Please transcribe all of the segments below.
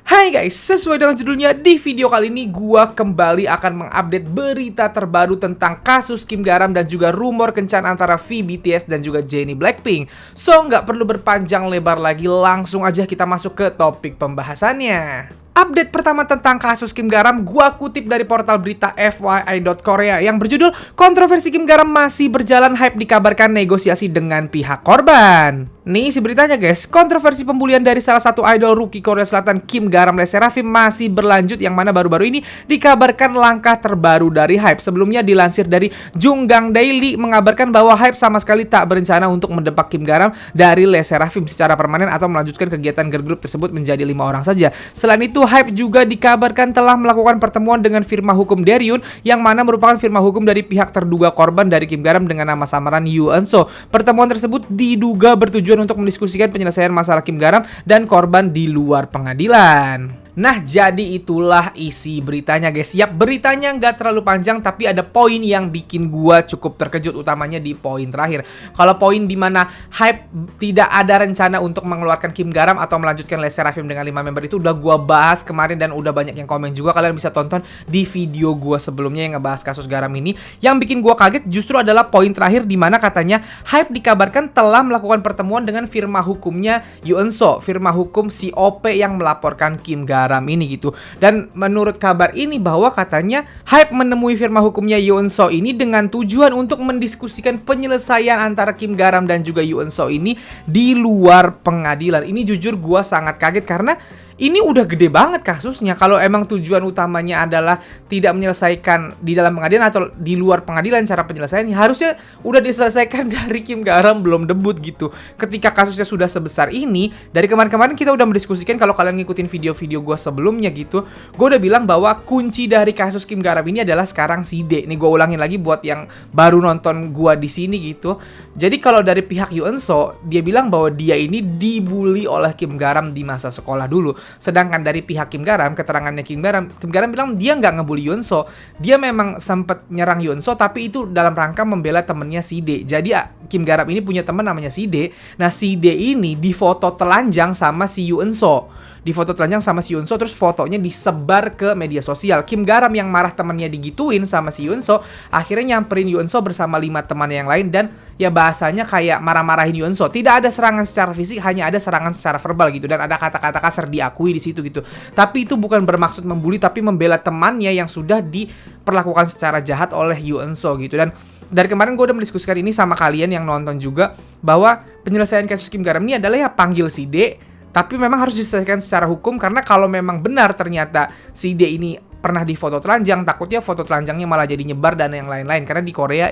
Hai guys, sesuai dengan judulnya, di video kali ini gua kembali akan mengupdate berita terbaru tentang kasus Kim Garam dan juga rumor kencan antara V BTS dan juga Jennie Blackpink. So, nggak perlu berpanjang lebar lagi, langsung aja kita masuk ke topik pembahasannya. Update pertama tentang kasus Kim Garam gua kutip dari portal berita FYI.Korea yang berjudul "Kontroversi Kim Garam masih berjalan, hype dikabarkan negosiasi dengan pihak korban". Nih isi beritanya guys, kontroversi pembulian dari salah satu idol rookie Korea Selatan Kim Garam Le Sserafim masih berlanjut, yang mana baru-baru ini dikabarkan langkah terbaru dari hype. Sebelumnya dilansir dari Junggang Daily mengabarkan bahwa hype sama sekali tak berencana untuk mendepak Kim Garam dari Le Sserafim secara permanen atau melanjutkan kegiatan girl group tersebut menjadi 5 orang saja. Selain itu, hype juga dikabarkan telah melakukan pertemuan dengan firma hukum Daeryun, yang mana merupakan firma hukum dari pihak terduga korban dari Kim Garam dengan nama samaran Yoo Eun-so. Pertemuan tersebut diduga bertujuan untuk mendiskusikan penyelesaian masalah Kim Garam dan korban di luar pengadilan. Nah, jadi itulah isi beritanya guys. Yap, beritanya nggak terlalu panjang, tapi ada poin yang bikin gua cukup terkejut, utamanya di poin terakhir. Kalau poin dimana hype tidak ada rencana untuk mengeluarkan Kim Garam atau melanjutkan Le Sserafim dengan 5 member itu udah gua bahas kemarin dan udah banyak yang komen juga. Kalian bisa tonton di video gua sebelumnya yang ngebahas kasus Garam ini. Yang bikin gua kaget justru adalah poin terakhir dimana katanya hype dikabarkan telah melakukan pertemuan dengan firma hukumnya Yoo Eun-so, firma hukum COP yang melaporkan Kim Garam ini gitu. Dan menurut kabar ini bahwa katanya hype menemui firma hukumnya Yoo Eun-so ini dengan tujuan untuk mendiskusikan penyelesaian antara Kim Garam dan juga Yoo Eun-so ini di luar pengadilan. Ini jujur gua sangat kaget karena ini udah gede banget kasusnya. Kalau emang tujuan utamanya adalah tidak menyelesaikan di dalam pengadilan atau di luar pengadilan cara penyelesaiannya, harusnya udah diselesaikan dari Kim Garam belum debut gitu. Ketika kasusnya sudah sebesar ini, dari kemarin-kemarin kita udah mendiskusikan, kalau kalian ngikutin video-video gue sebelumnya gitu, gue udah bilang bahwa kunci dari kasus Kim Garam ini adalah sekarang si D. Nih gue ulangin lagi buat yang baru nonton gue di sini gitu. Jadi kalau dari pihak Yoo Eun-so, dia bilang bahwa dia ini dibully oleh Kim Garam di masa sekolah dulu. Sedangkan dari pihak Kim Garam, keterangannya Kim Garam bilang dia nggak ngebully Yoo Eun-so. Dia memang sempet nyerang Yoo Eun-so, tapi itu dalam rangka membela temennya si D. Jadi Kim Garam ini punya teman namanya si D. Nah, si D ini difoto telanjang sama si Yoo Eun-so. Terus fotonya disebar ke media sosial. Kim Garam yang marah temannya digituin sama si Yoo Eun-so, akhirnya nyamperin Yoo Eun-so bersama 5 teman yang lain dan ya bahasanya kayak marah-marahin Yoo Eun-so. Tidak ada serangan secara fisik, hanya ada serangan secara verbal gitu, dan ada kata-kata kasar diakui di situ gitu. Tapi itu bukan bermaksud membuli, tapi membela temannya yang sudah diperlakukan secara jahat oleh Yoo Eun-so gitu. Dan dari kemarin gue udah mendiskusikan ini sama kalian yang nonton juga, bahwa penyelesaian kasus Kim Garam ini adalah ya panggil si D, tapi memang harus diselesaikan secara hukum, karena kalau memang benar ternyata si D ini pernah difoto telanjang, takutnya foto telanjangnya malah jadi nyebar dan yang lain-lain, karena di Korea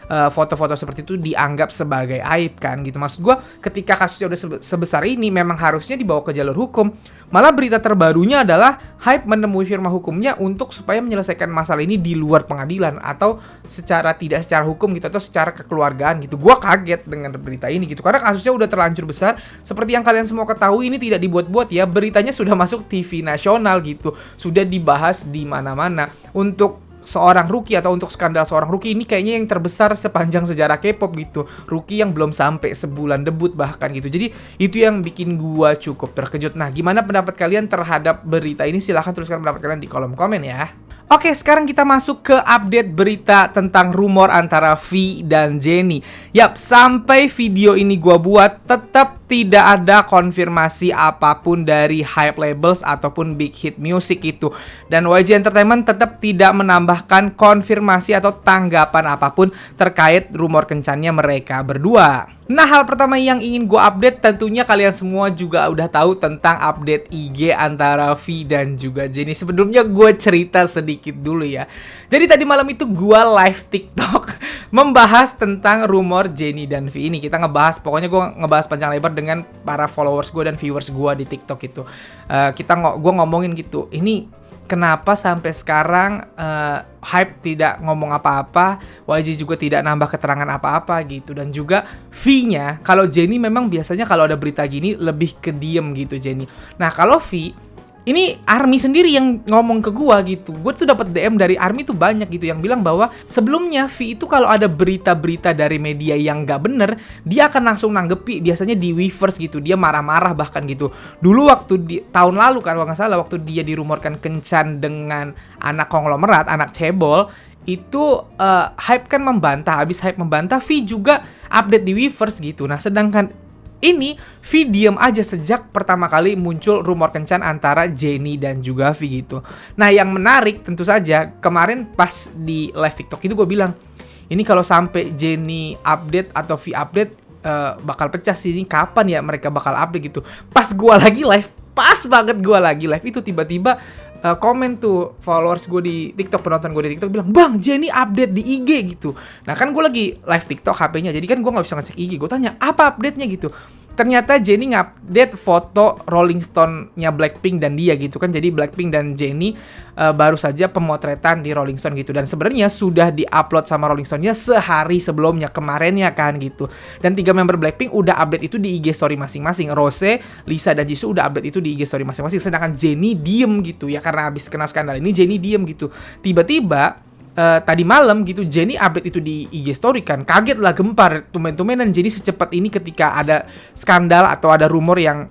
foto-foto seperti itu dianggap sebagai aib kan gitu. Maksud gue, ketika kasusnya udah sebesar ini memang harusnya dibawa ke jalur hukum. Malah berita terbarunya adalah hype menemui firma hukumnya untuk supaya menyelesaikan masalah ini di luar pengadilan atau tidak secara hukum gitu, atau secara kekeluargaan gitu. Gue kaget dengan berita ini gitu, karena kasusnya udah terlanjur besar. Seperti yang kalian semua ketahui, ini tidak dibuat-buat ya, beritanya sudah masuk TV nasional gitu, sudah dibahas di mana-mana. Untuk seorang rookie atau untuk skandal seorang rookie ini kayaknya yang terbesar sepanjang sejarah K-pop gitu. Rookie yang belum sampai sebulan debut bahkan gitu. Jadi itu yang bikin gua cukup terkejut. Nah, gimana pendapat kalian terhadap berita ini? Silahkan tuliskan pendapat kalian di kolom komen ya. Oke, sekarang kita masuk ke update berita tentang rumor antara V dan Jennie. Yap, sampai video ini gua buat tetap tidak ada konfirmasi apapun dari hype labels ataupun Big Hit Music itu. Dan YG Entertainment tetap tidak menambahkan konfirmasi atau tanggapan apapun terkait rumor kencannya mereka berdua. Nah, hal pertama yang ingin gue update, tentunya kalian semua juga udah tahu tentang update IG antara V dan juga Jennie. Sebelumnya gue cerita sedikit dulu ya. Jadi tadi malam itu gue live TikTok membahas tentang rumor Jennie dan V ini. Kita ngebahas, pokoknya gue ngebahas panjang lebar dengan para followers gue dan viewers gue di TikTok itu. Gue ngomongin gitu, ini kenapa sampai sekarang hype tidak ngomong apa-apa, YG juga tidak nambah keterangan apa-apa gitu. Dan juga V-nya, kalau Jennie memang biasanya kalau ada berita gini lebih ke diem gitu Jennie. Nah, kalau V ini ARMY sendiri yang ngomong ke gua gitu. Gue tuh dapat DM dari ARMY tuh banyak gitu yang bilang bahwa sebelumnya V itu kalau ada berita-berita dari media yang nggak bener, dia akan langsung nanggepi, biasanya di Weverse gitu. Dia marah-marah bahkan gitu. Dulu waktu di tahun lalu kalau nggak salah, waktu dia dirumorkan kencan dengan anak konglomerat, anak cebol, itu Hype kan membantah. Habis Hype membantah, V juga update di Weverse gitu. Nah, sedangkan ini V diem aja sejak pertama kali muncul rumor kencan antara Jennie dan juga V gitu. Nah, yang menarik tentu saja kemarin pas di live TikTok itu gue bilang, ini kalau sampai Jennie update atau V update bakal pecah sih. Ini kapan ya mereka bakal update gitu. Pas gue lagi live, pas banget gue lagi live itu tiba-tiba komen tuh followers gue di TikTok, penonton gue di TikTok bilang, "Bang, Jennie update di IG gitu." Nah, kan gue lagi live TikTok HP-nya, jadi kan gue nggak bisa ngecek IG. Gue tanya, apa update-nya gitu. Ternyata Jennie ngupdate foto Rolling Stone-nya Blackpink dan dia gitu kan. Jadi Blackpink dan Jennie baru saja pemotretan di Rolling Stone gitu. Dan sebenarnya sudah di-upload sama Rolling Stone-nya sehari sebelumnya, kemarinnya kan gitu. Dan 3 member Blackpink udah update itu di IG story masing-masing. Rose, Lisa, dan Jisoo udah update itu di IG story masing-masing. Sedangkan Jennie diem gitu ya, karena habis kena skandal ini Jennie diem gitu. Tiba-tiba tadi malam gitu Jennie update itu di IG story kan. Kaget lah, gempar, tumben-tumbenan Jennie secepat ini ketika ada skandal atau ada rumor yang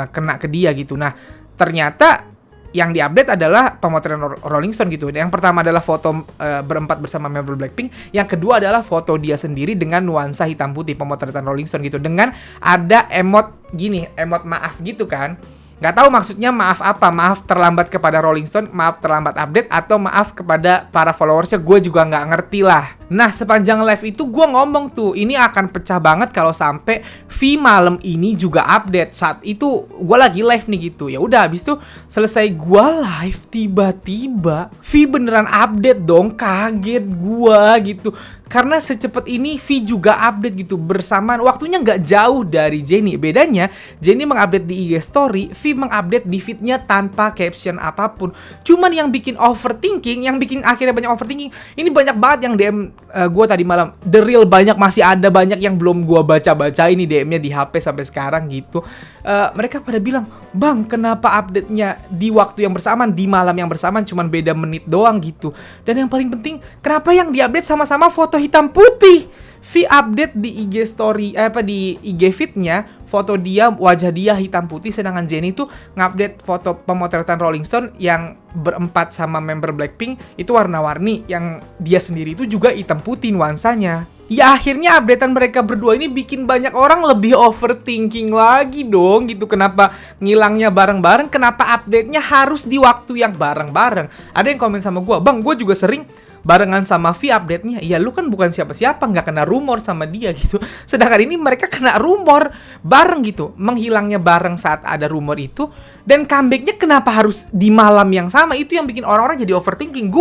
kena ke dia gitu. Nah, ternyata yang diupdate adalah pemotretan Rolling Stone gitu. Yang pertama adalah foto berempat bersama member Blackpink. Yang kedua adalah foto dia sendiri dengan nuansa hitam putih, pemotretan Rolling Stone gitu. Dengan ada emot gini, emot maaf gitu kan. Nggak tahu maksudnya maaf apa, maaf terlambat kepada Rolling Stone, maaf terlambat update, atau maaf kepada para followersnya, gue juga nggak ngerti lah. Nah, sepanjang live itu gue ngomong tuh, ini akan pecah banget kalau sampai V malam ini juga update. Saat itu gue lagi live nih gitu. Ya udah, habis itu selesai gue live, tiba-tiba V beneran update dong, kaget gue gitu. Karena secepat ini V juga update gitu, bersamaan waktunya nggak jauh dari Jennie. Bedanya Jennie mengupdate di IG story, V mengupdate di feednya tanpa caption apapun. Cuman yang bikin overthinking, yang bikin akhirnya banyak overthinking, ini banyak banget yang DM gue tadi malam. The real banyak, masih ada banyak yang belum gue baca-baca ini DM-nya di HP sampai sekarang gitu. Mereka pada bilang, "Bang, kenapa update-nya di waktu yang bersamaan, di malam yang bersamaan, cuman beda menit doang gitu. Dan yang paling penting, kenapa yang diupdate sama-sama foto hitam putih?" V update di IG story di IG feed-nya foto dia, wajah dia hitam putih, sedangkan Jennie tuh ngupdate foto pemotretan Rolling Stone yang berempat sama member Blackpink itu warna-warni, yang dia sendiri itu juga hitam putih nuansanya. Ya akhirnya updatean mereka berdua ini bikin banyak orang lebih overthinking lagi dong gitu. Kenapa ngilangnya bareng-bareng, kenapa update-nya harus di waktu yang bareng-bareng. Ada yang komen sama gue, "Bang, gue juga sering barengan sama V update-nya." Ya lu kan bukan siapa-siapa, nggak kena rumor sama dia gitu. Sedangkan ini mereka kena rumor bareng gitu, menghilangnya bareng saat ada rumor itu. Dan comeback-nya kenapa harus di malam yang sama? Itu yang bikin orang-orang jadi overthinking.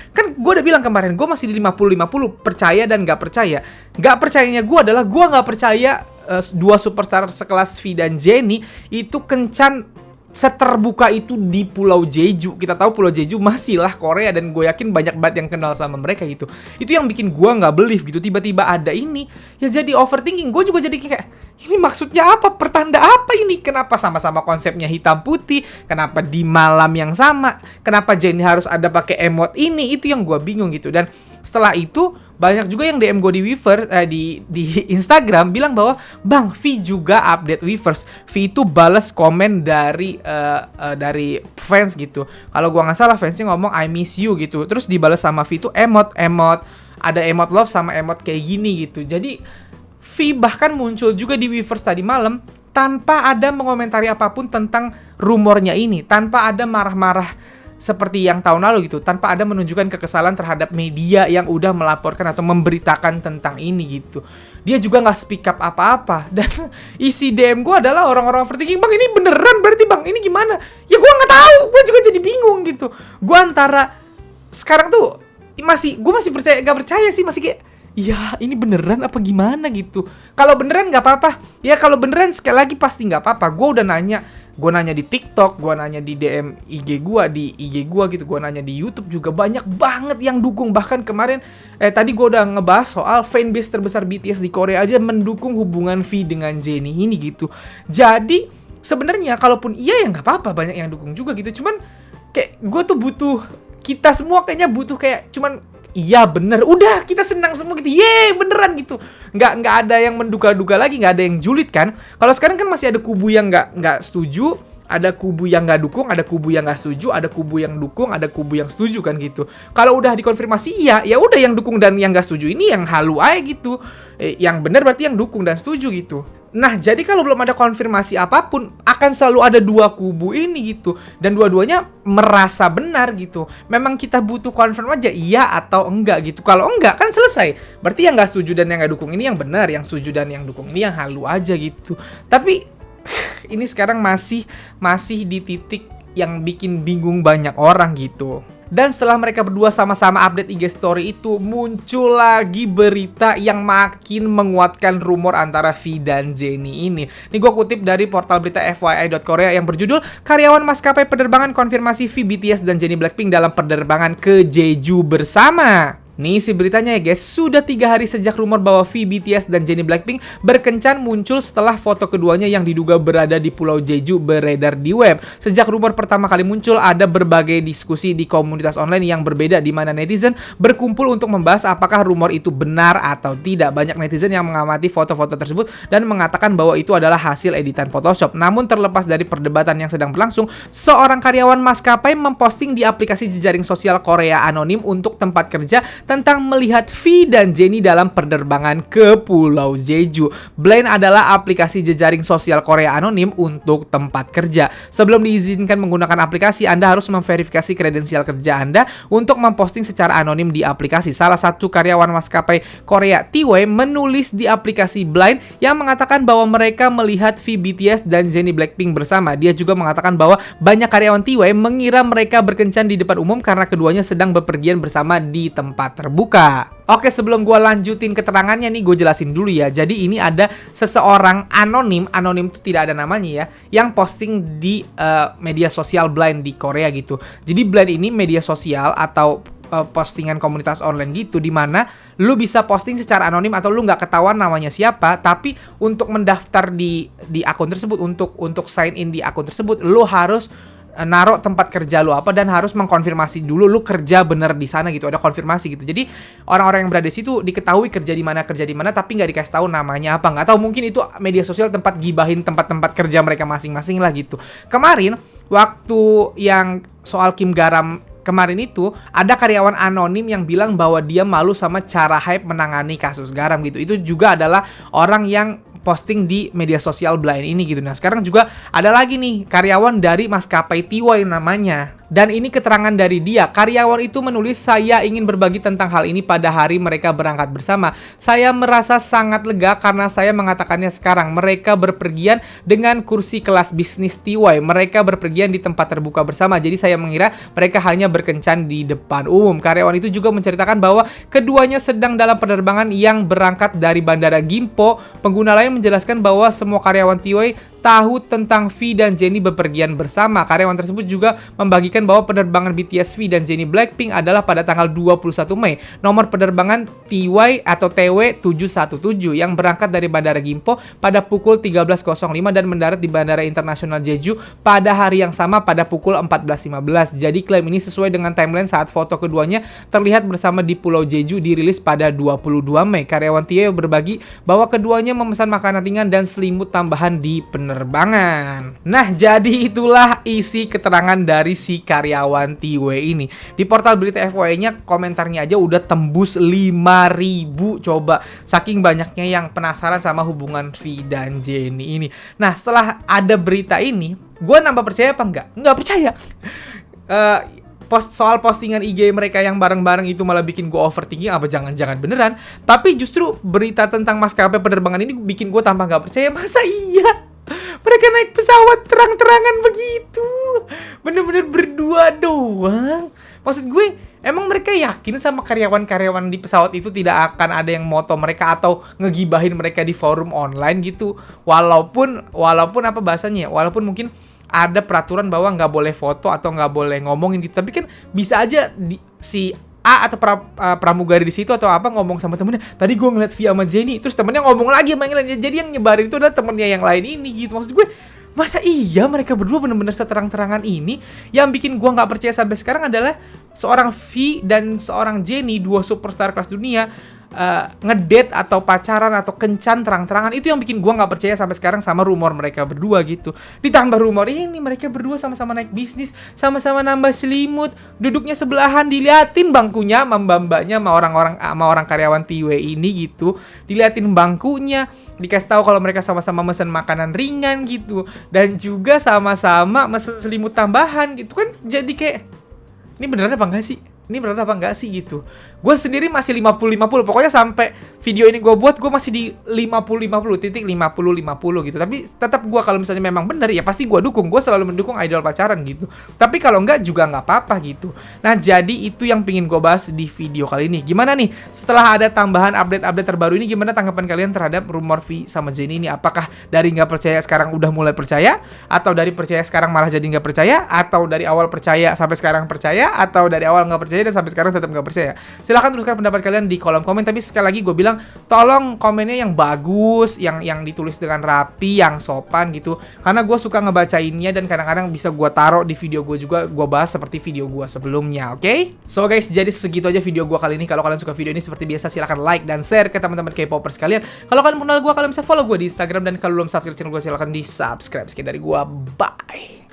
Kan gue udah bilang kemarin, gue masih di 50-50, percaya dan nggak percaya. Nggak percayanya gue adalah gue nggak percaya dua superstar sekelas V dan Jennie itu kencan seterbuka itu di Pulau Jeju. Kita tahu Pulau Jeju masih lah Korea, dan gue yakin banyak banget yang kenal sama mereka gitu. Itu yang bikin gue nggak believe gitu. Tiba-tiba ada ini, ya jadi overthinking. Gue juga jadi kayak, ini maksudnya apa? Pertanda apa ini? Kenapa sama-sama konsepnya hitam putih? Kenapa di malam yang sama? Kenapa Jennie harus ada pakai emot ini? Itu yang gue bingung gitu. Dan setelah itu banyak juga yang DM gue di Weverse, di Instagram bilang bahwa, "Bang, V juga update Weverse." V itu balas komen dari fans gitu. Kalau gue nggak salah fansnya ngomong "I miss you" gitu. Terus dibalas sama V itu emot, ada emot love sama emot kayak gini gitu. Jadi V bahkan muncul juga di Weverse tadi malam tanpa ada mengomentari apapun tentang rumornya ini, tanpa ada marah-marah seperti yang tahun lalu gitu, tanpa ada menunjukkan kekesalan terhadap media yang udah melaporkan atau memberitakan tentang ini gitu. Dia juga nggak speak up apa-apa. Dan isi DM gue adalah orang-orang overthinking, "Bang, ini beneran berarti, Bang, ini gimana?" Ya gue nggak tahu, gue juga jadi bingung gitu. Gue antara sekarang tuh gue masih percaya gak percaya sih, masih kayak, ya ini beneran apa gimana gitu. Kalau beneran nggak apa-apa, ya kalau beneran sekali lagi pasti nggak apa-apa. Gue nanya di TikTok, gue nanya di DM IG gue gitu, gue nanya di YouTube juga, banyak banget yang dukung. Bahkan kemarin tadi gue udah ngebahas soal fanbase terbesar BTS di Korea aja mendukung hubungan V dengan Jennie ini gitu. Jadi sebenarnya kalaupun iya ya nggak apa-apa, banyak yang dukung juga gitu. Cuman kayak gue tuh butuh, kita semua kayaknya butuh kayak cuman iya bener, udah kita senang semua gitu, yeay beneran gitu. Nggak ada yang menduga-duga lagi, nggak ada yang julid kan. Kalau sekarang kan masih ada kubu yang nggak setuju, ada kubu yang nggak dukung, ada kubu yang nggak setuju, ada kubu yang dukung, ada kubu yang setuju kan gitu. Kalau udah dikonfirmasi iya, ya udah yang dukung dan yang nggak setuju ini yang halu aja gitu. Yang bener berarti yang dukung dan setuju gitu. Nah, jadi kalau belum ada konfirmasi apapun, akan selalu ada dua kubu ini gitu. Dan dua-duanya merasa benar gitu. Memang kita butuh confirm aja, iya atau enggak gitu. Kalau enggak, kan selesai. Berarti yang nggak setuju dan yang nggak dukung ini yang benar. Yang setuju dan yang dukung ini yang halu aja gitu. Tapi, ini sekarang masih di titik yang bikin bingung banyak orang gitu. Dan setelah mereka berdua sama-sama update IG story itu, muncul lagi berita yang makin menguatkan rumor antara V dan Jennie ini. Nih gue kutip dari portal berita FYI.Korea yang berjudul karyawan maskapai penerbangan konfirmasi V, BTS dan Jennie Blackpink dalam penerbangan ke Jeju bersama. Nih isi beritanya ya guys, sudah 3 hari sejak rumor bahwa V, BTS, dan Jennie Blackpink berkencan muncul setelah foto keduanya yang diduga berada di Pulau Jeju beredar di web. Sejak rumor pertama kali muncul, ada berbagai diskusi di komunitas online yang berbeda di mana netizen berkumpul untuk membahas apakah rumor itu benar atau tidak. Banyak netizen yang mengamati foto-foto tersebut dan mengatakan bahwa itu adalah hasil editan Photoshop. Namun terlepas dari perdebatan yang sedang berlangsung, seorang karyawan maskapai memposting di aplikasi jejaring sosial Korea Anonim untuk tempat kerja tentang melihat V dan Jennie dalam penerbangan ke Pulau Jeju. Blind adalah aplikasi jejaring sosial Korea Anonim untuk tempat kerja. Sebelum diizinkan menggunakan aplikasi, Anda harus memverifikasi kredensial kerja Anda untuk memposting secara anonim di aplikasi. Salah satu karyawan maskapai Korea, T-Way, menulis di aplikasi Blind yang mengatakan bahwa mereka melihat V, BTS, dan Jennie Blackpink bersama. Dia juga mengatakan bahwa banyak karyawan T-Way mengira mereka berkencan di depan umum karena keduanya sedang bepergian bersama di tempat terbuka. Oke, sebelum gue lanjutin keterangannya nih, gue jelasin dulu ya. Jadi ini ada seseorang anonim itu tidak ada namanya ya, yang posting di media sosial Blind di Korea gitu. Jadi Blind ini media sosial atau postingan komunitas online gitu, dimana lu bisa posting secara anonim atau lu nggak ketahuan namanya siapa, tapi untuk mendaftar di akun tersebut, untuk sign in di akun tersebut, lu harus naruh tempat kerja lu apa dan harus mengkonfirmasi dulu lu kerja bener di sana gitu, ada konfirmasi gitu. Jadi orang-orang yang berada di situ diketahui kerja di mana tapi nggak dikasih tahu namanya apa, nggak tahu, mungkin itu media sosial tempat gibahin tempat-tempat kerja mereka masing-masing lah gitu. Kemarin waktu yang soal Kim Garam kemarin itu, ada karyawan anonim yang bilang bahwa dia malu sama cara Hype menangani kasus Garam gitu. Itu juga adalah orang yang posting di media sosial Blind ini gitu. Nah, sekarang juga ada lagi nih karyawan dari maskapai T-Way namanya. Dan ini keterangan dari dia. Karyawan itu menulis, "Saya ingin berbagi tentang hal ini pada hari mereka berangkat bersama. Saya merasa sangat lega karena saya mengatakannya sekarang. Mereka berpergian dengan kursi kelas bisnis T-Way. Mereka berpergian di tempat terbuka bersama. Jadi saya mengira mereka hanya berkencan di depan umum." Karyawan itu juga menceritakan bahwa keduanya sedang dalam penerbangan yang berangkat dari Bandara Gimpo. Pengguna lain menjelaskan bahwa semua karyawan T-Way tahu tentang V dan Jennie bepergian bersama. Karyawan tersebut juga membagikan bahwa penerbangan BTS, V, dan Jennie Blackpink adalah pada tanggal 21 Mei. Nomor penerbangan TY atau TW717 yang berangkat dari Bandara Gimpo pada pukul 13.05 dan mendarat di Bandara Internasional Jeju pada hari yang sama pada pukul 14.15. Jadi klaim ini sesuai dengan timeline saat foto keduanya terlihat bersama di Pulau Jeju dirilis pada 22 Mei. Karyawan TY berbagi bahwa keduanya memesan makanan ringan dan selimut tambahan di penerbangan. Nah, jadi itulah isi keterangan dari si karyawan T-Way ini. Di portal berita FYI-nya komentarnya aja udah tembus 5.000 coba. Saking banyaknya yang penasaran sama hubungan V dan Jennie ini. Nah, setelah ada berita ini, gue nambah percaya apa enggak? Enggak percaya. Soal postingan IG mereka yang bareng-bareng itu malah bikin gue overthinking, apa jangan-jangan beneran. Tapi justru berita tentang maskapai penerbangan ini bikin gue tambah gak percaya. Masa iya mereka naik pesawat terang-terangan begitu? Bener-bener berdua doang. Maksud gue, emang mereka yakin sama karyawan-karyawan di pesawat itu tidak akan ada yang moto mereka atau ngegibahin mereka di forum online gitu? Walaupun apa bahasanya ya, walaupun mungkin ada peraturan bahwa nggak boleh foto atau nggak boleh ngomongin gitu, tapi kan bisa aja si A atau pramugari di situ atau apa ngomong sama temennya, tadi gue ngeliat via sama Jennie, terus temennya ngomong lagi sama yang lain, jadi yang nyebarin itu adalah temennya yang lain ini gitu. Maksud gue Masa iya mereka berdua bener-bener seterang-terangan ini? Yang bikin gua nggak percaya sampai sekarang adalah seorang V dan seorang Jennie, dua superstar kelas dunia, ngedate atau pacaran atau kencan terang-terangan. Itu yang bikin gua nggak percaya sampai sekarang sama rumor mereka berdua gitu. Ditambah rumor ini mereka berdua sama-sama naik bisnis, sama-sama nambah selimut, duduknya sebelahan, diliatin bangkunya sama mbak-mbaknya, sama orang karyawan Tiwe ini gitu. Diliatin bangkunya, dikasih tahu kalau mereka sama-sama mesen makanan ringan gitu, dan juga sama-sama mesen selimut tambahan gitu kan. Jadi kayak, ini beneran apa enggak sih? Ini beneran apa enggak sih gitu. Gue sendiri masih 50-50. Pokoknya sampai video ini gue buat, gue masih di 50-50, titik 50-50 gitu. Tapi tetap gue kalau misalnya memang bener, ya pasti gue dukung. Gue selalu mendukung idol pacaran gitu. Tapi kalau enggak juga nggak apa-apa gitu. Nah, jadi itu yang pingin gue bahas di video kali ini. Gimana nih, setelah ada tambahan update-update terbaru ini, gimana tanggapan kalian terhadap rumor V sama Jennie ini? Apakah dari nggak percaya sekarang udah mulai percaya? Atau dari percaya sekarang malah jadi nggak percaya? Atau dari awal percaya sampai sekarang percaya? Atau dari awal nggak percaya dan sampai sekarang tetap nggak percaya? Silahkan tuliskan pendapat kalian di kolom komen. Tapi sekali lagi gue bilang, tolong komennya yang bagus, yang ditulis dengan rapi, yang sopan gitu. Karena gue suka ngebacainnya dan kadang-kadang bisa gue taruh di video gue juga, gue bahas seperti video gue sebelumnya, oke? So guys, jadi segitu aja video gue kali ini. Kalau kalian suka video ini seperti biasa, silahkan like dan share ke teman-teman K-popers kalian. Kalau kalian kenal gue, kalian bisa follow gue di Instagram. Dan kalau belum subscribe channel gue, silahkan di subscribe. Sekian dari gue, bye!